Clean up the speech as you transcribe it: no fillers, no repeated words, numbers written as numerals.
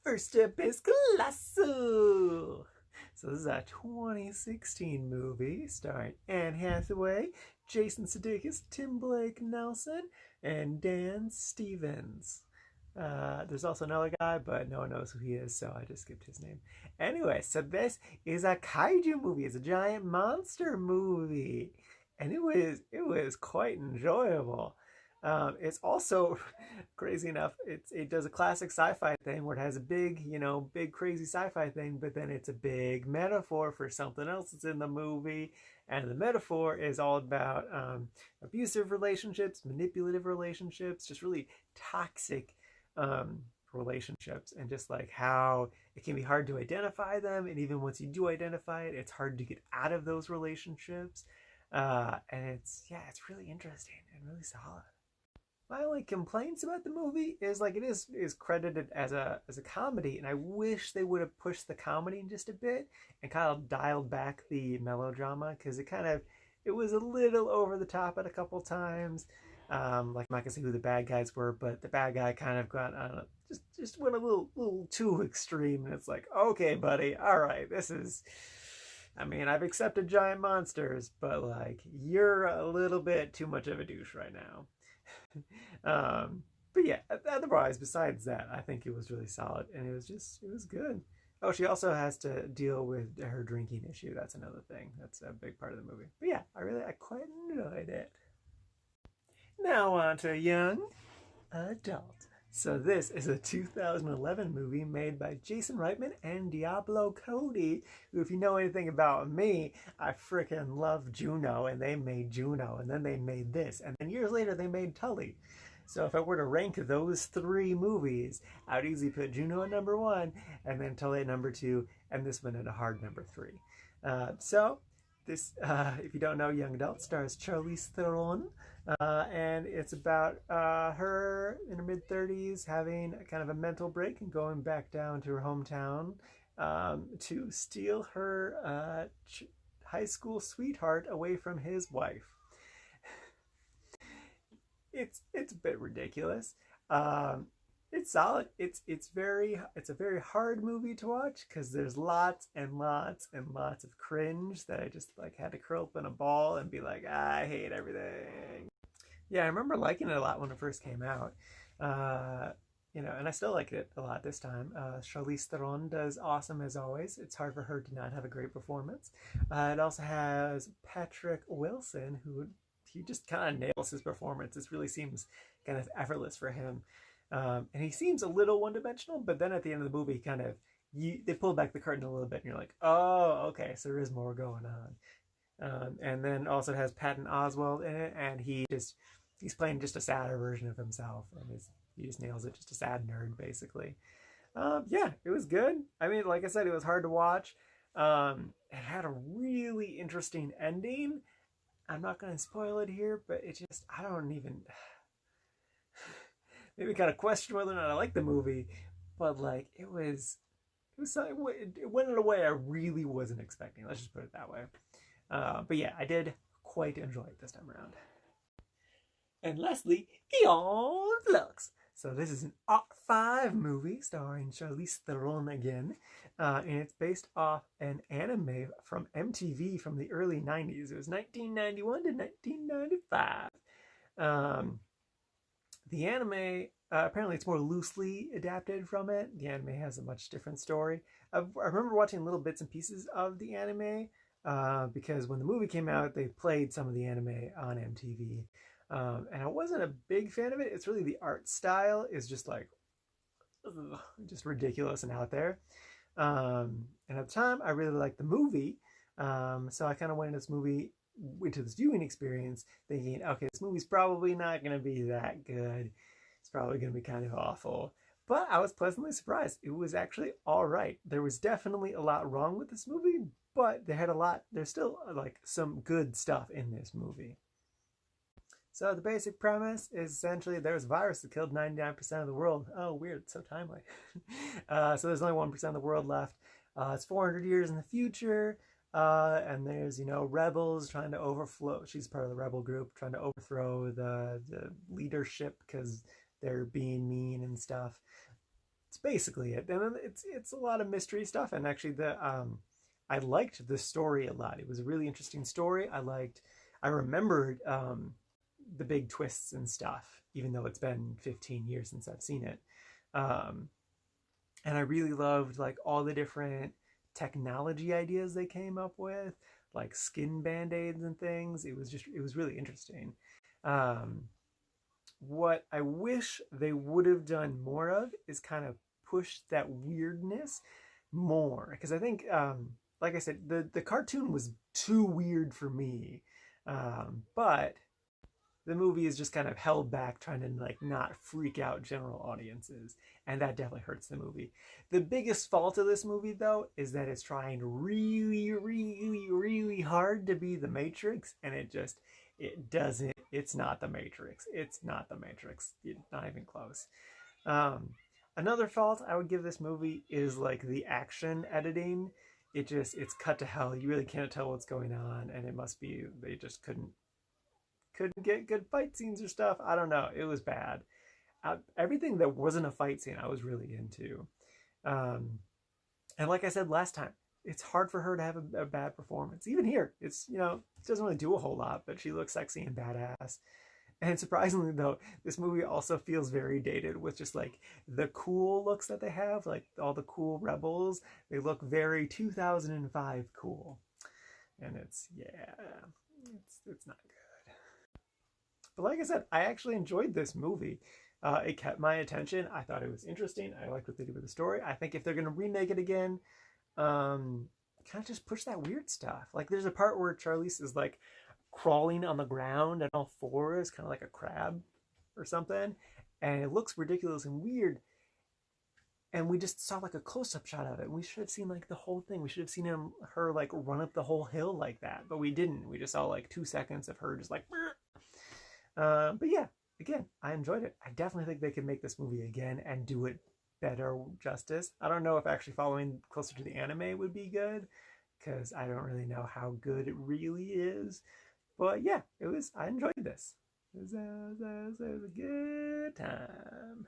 First up is Colossal. So this is a 2016 movie starring Anne Hathaway, Jason Sudeikis, Tim Blake Nelson, and Dan Stevens. There's also another guy, but no one knows who he is, so I just skipped his name. Anyway, so this is a kaiju movie. It's a giant monster movie, and it was quite enjoyable. It's also crazy enough. It does a classic sci-fi thing where it has a big, big crazy sci-fi thing, but then it's a big metaphor for something else that's in the movie, and the metaphor is all about abusive relationships, manipulative relationships, just really toxic relationships, and just like how it can be hard to identify them, and even once you do identify it, it's hard to get out of those relationships. And it's really interesting and really solid. My only complaints about the movie is like it is credited as a comedy, and I wish they would have pushed the comedy in just a bit and kind of dialed back the melodrama, because it was a little over the top at a couple times. Like I'm not gonna say who the bad guys were, but the bad guy kind of got, I don't know, just went a little too extreme, and it's like, okay, buddy, all right, this is. I mean, I've accepted giant monsters, but like you're a little bit too much of a douche right now. But yeah, otherwise, besides that, I think it was really solid, and it was good. Oh, she also has to deal with her drinking issue. That's another thing. That's a big part of the movie. But yeah, I quite enjoyed it. Now on to young adult. So this is a 2011 movie made by Jason Reitman and Diablo Cody, who, if you know anything about me, I freaking love Juno, and they made Juno, and then they made this, and then years later they made Tully. So if I were to rank those three movies, I would easily put Juno at number one, and then Tully at number two, and this one at a hard number three. So this, if you don't know, Young Adult stars Charlize Theron, and it's about her in her mid-30s having a kind of a mental break and going back down to her hometown to steal her high school sweetheart away from his wife. It's a bit ridiculous. It's solid. It's a very hard movie to watch because there's lots and lots and lots of cringe that I just like had to curl up in a ball and be like, I hate everything. Yeah, I remember liking it a lot when it first came out. And I still like it a lot this time. Charlize Theron does awesome as always. It's hard for her to not have a great performance. It also has Patrick Wilson, who he just kind of nails his performance. It really seems kind of effortless for him. And he seems a little one-dimensional, but then at the end of the movie, they pull back the curtain a little bit, and you're like, oh, okay, so there is more going on. And then also has Patton Oswalt in it, and he's playing just a sadder version of himself, and he just nails it, just a sad nerd, basically. Yeah, it was good. I mean, like I said, it was hard to watch. It had a really interesting ending. I'm not going to spoil it here, but I don't even... Maybe kind of question whether or not I like the movie, but like, it went in a way I really wasn't expecting. Let's just put it that way. But yeah, I did quite enjoy it this time around. And lastly, Æon Flux. So this is an Art 5 movie starring Charlize Theron again, and it's based off an anime from MTV from the early 90s. It was 1991 to 1995. The anime, apparently it's more loosely adapted from it. The anime has a much different story. I remember watching little bits and pieces of the anime, because when the movie came out, they played some of the anime on MTV. And I wasn't a big fan of it. It's really the art style is just like, just ridiculous and out there. And at the time, I really liked the movie. So I kind of went into this viewing experience thinking, okay, this movie's probably not going to be that good. It's probably going to be kind of awful. But I was pleasantly surprised. It was actually all right. There was definitely a lot wrong with this movie, but there's still like some good stuff in this movie. So the basic premise is essentially there's a virus that killed 99% of the world. Oh, weird, so timely. So there's only 1% of the world left. It's 400 years in the future. And there's, rebels trying to overflow. She's part of the rebel group trying to overthrow the leadership because they're being mean and stuff. It's basically it. And it's a lot of mystery stuff. And actually, I liked the story a lot. It was a really interesting story. I remembered the big twists and stuff, even though it's been 15 years since I've seen it. Um, and I really loved like all the different technology ideas they came up with, like skin band-aids and things. It was really interesting. Um, what I wish they would have done more of is kind of push that weirdness more, because I think, like I said, the cartoon was too weird for me, but the movie is just kind of held back, trying to like not freak out general audiences, and that definitely hurts the movie. The biggest fault of this movie, though, is that it's trying really, really, really hard to be the Matrix, and it doesn't. It's not the Matrix. It's not the Matrix. It's not even close. Um, Another fault I would give this movie is like the action editing. It's cut to hell. You really can't tell what's going on, and it must be they just couldn't get good fight scenes or stuff. I don't know. It was bad. Everything that wasn't a fight scene, I was really into. Um, and like I said last time, it's hard for her to have a bad performance. Even here, she doesn't really do a whole lot, but she looks sexy and badass. And surprisingly, though, this movie also feels very dated with just like the cool looks that they have, like all the cool rebels. They look very 2005 cool. And it's not good. But like I said, I actually enjoyed this movie. It kept my attention. I thought it was interesting. I liked what they did with the story. I think if they're going to remake it again, kind of just push that weird stuff. Like there's a part where Charlize is like crawling on the ground on all fours, kind of like a crab or something, and it looks ridiculous and weird. And we just saw like a close-up shot of it. We should have seen like the whole thing. We should have seen her like run up the whole hill like that, but we didn't. We just saw like 2 seconds of her just like. But yeah, again, I enjoyed it. I definitely think they could make this movie again and do it better justice. I don't know if actually following closer to the anime would be good, because I don't really know how good it really is. But yeah, I enjoyed this. It was a good time.